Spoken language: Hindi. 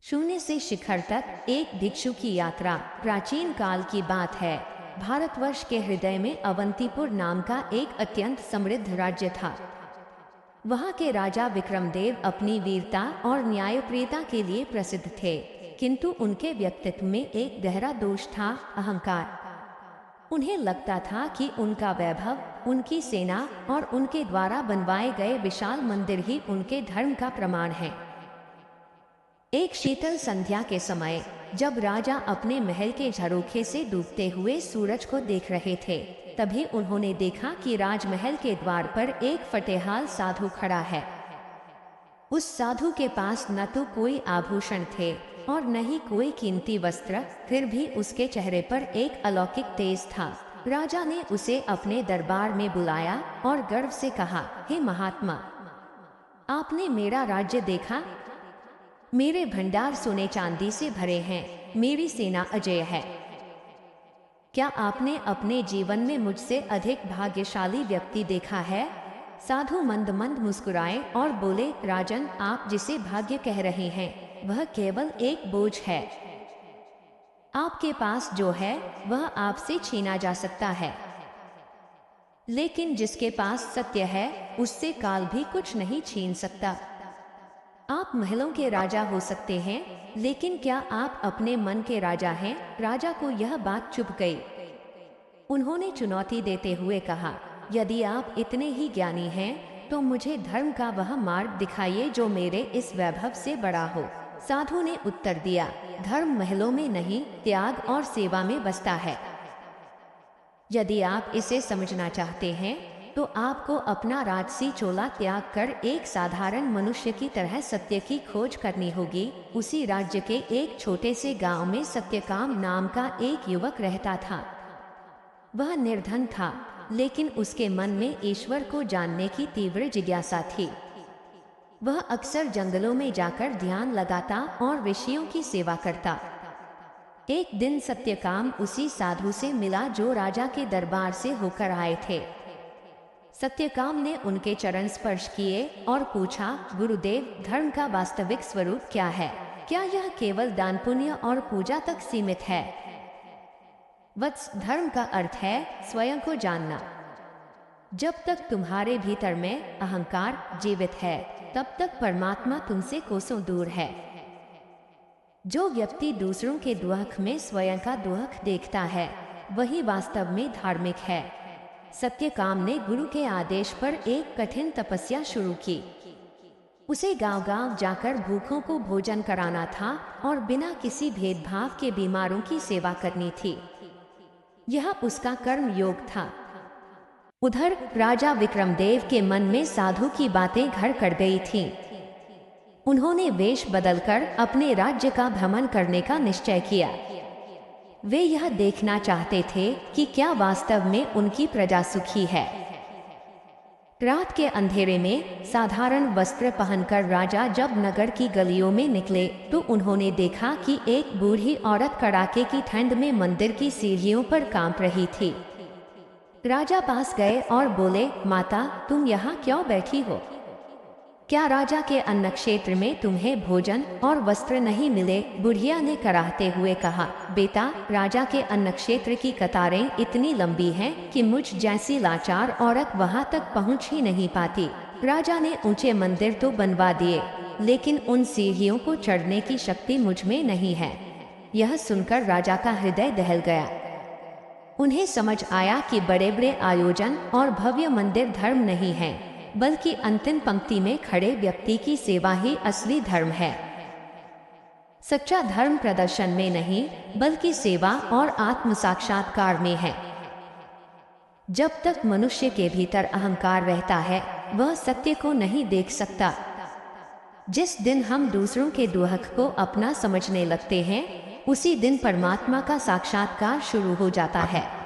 शून्य से शिखर तक एक भिक्षु की यात्रा प्राचीन काल की बात है। भारतवर्ष के हृदय में अवंतीपुर नाम का एक अत्यंत समृद्ध राज्य था। वहाँ के राजा विक्रमदेव अपनी वीरता और न्यायप्रियता के लिए प्रसिद्ध थे, किंतु उनके व्यक्तित्व में एक गहरा दोष था, अहंकार। उन्हें लगता था कि उनका वैभव, उनकी सेना और उनके द्वारा बनवाए गए विशाल मंदिर ही उनके धर्म का प्रमाण है। एक शीतल संध्या के समय जब राजा अपने महल के झरोखे से डूबते हुए सूरज को देख रहे थे, तभी उन्होंने देखा कि राजमहल के द्वार पर एक फटेहाल साधु खड़ा है। उस साधु के पास न तो कोई आभूषण थे और न ही कोई कीमती वस्त्र, फिर भी उसके चेहरे पर एक अलौकिक तेज था। राजा ने उसे अपने दरबार में बुलाया और गर्व से कहा, हे महात्मा, आपने मेरा राज्य देखा? मेरे भंडार सोने चांदी से भरे हैं, मेरी सेना अजेय है। क्या आपने अपने जीवन में मुझसे अधिक भाग्यशाली व्यक्ति देखा है? साधु मंद मंद मुस्कुराए और बोले, राजन, आप जिसे भाग्य कह रहे हैं वह केवल एक बोझ है। आपके पास जो है वह आपसे छीना जा सकता है, लेकिन जिसके पास सत्य है उससे काल भी कुछ नहीं छीन सकता। आप महलों के राजा हो सकते हैं, लेकिन क्या आप अपने मन के राजा हैं? राजा को यह बात चुभ गई। उन्होंने चुनौती देते हुए कहा, यदि आप इतने ही ज्ञानी हैं तो मुझे धर्म का वह मार्ग दिखाइए जो मेरे इस वैभव से बड़ा हो। साधु ने उत्तर दिया, धर्म महलों में नहीं, त्याग और सेवा में बसता है। यदि आप इसे समझना चाहते हैं तो आपको अपना राजसी चोला त्याग कर एक साधारण मनुष्य की तरह सत्य की खोज करनी होगी। उसी राज्य के एक छोटे से गांव में सत्यकाम नाम का एक युवक रहता था। वह निर्धन था, लेकिन उसके मन में ईश्वर को जानने की तीव्र जिज्ञासा थी। वह अक्सर जंगलों में जाकर ध्यान लगाता और ऋषियों की सेवा करता। एक दिन सत्यकाम उसी साधु से मिला जो राजा के दरबार से होकर आए थे। सत्यकाम ने उनके चरण स्पर्श किए और पूछा, गुरुदेव, धर्म का वास्तविक स्वरूप क्या है? क्या यह केवल दान पुण्य और पूजा तक सीमित है? वत्स, धर्म का अर्थ है स्वयं को जानना। जब तक तुम्हारे भीतर में अहंकार जीवित है, तब तक परमात्मा तुमसे कोसों दूर है। जो व्यक्ति दूसरों के दुख में स्वयं का दुख देखता है, वही वास्तव में धार्मिक है। सत्यकाम ने गुरु के आदेश पर एक कठिन तपस्या शुरू की। उसे गांव-गांव जाकर भूखों को भोजन कराना था और बिना किसी भेदभाव के बीमारों की सेवा करनी थी। यह उसका कर्म योग था। उधर राजा विक्रमदेव के मन में साधु की बातें घर कर गई थीं। उन्होंने वेश बदलकर अपने राज्य का भ्रमण करने का निश्चय किया। वे यह देखना चाहते थे कि क्या वास्तव में उनकी प्रजा सुखी है। रात के अंधेरे में साधारण वस्त्र पहनकर राजा जब नगर की गलियों में निकले तो उन्होंने देखा कि एक बूढ़ी औरत कड़ाके की ठंड में मंदिर की सीढ़ियों पर कांप रही थी। राजा पास गए और बोले, माता, तुम यहाँ क्यों बैठी हो? क्या राजा के अन्न क्षेत्र में तुम्हें भोजन और वस्त्र नहीं मिले? बुढ़िया ने कराहते हुए कहा, बेटा, राजा के अन्न क्षेत्र की कतारें इतनी लंबी हैं कि मुझ जैसी लाचार औरत वहां तक पहुंच ही नहीं पाती। राजा ने ऊंचे मंदिर तो बनवा दिए, लेकिन उन सीढ़ियों को चढ़ने की शक्ति मुझ में नहीं है। यह सुनकर राजा का हृदय दहल गया। उन्हें समझ आया कि बड़े बड़े आयोजन और भव्य मंदिर धर्म नहीं है, बल्कि अंतिम पंक्ति में खड़े व्यक्ति की सेवा ही असली धर्म है। सच्चा धर्म प्रदर्शन में नहीं, बल्कि सेवा और आत्म साक्षात्कार में है। जब तक मनुष्य के भीतर अहंकार रहता है, वह सत्य को नहीं देख सकता। जिस दिन हम दूसरों के दुख को अपना समझने लगते हैं, उसी दिन परमात्मा का साक्षात्कार शुरू हो जाता है।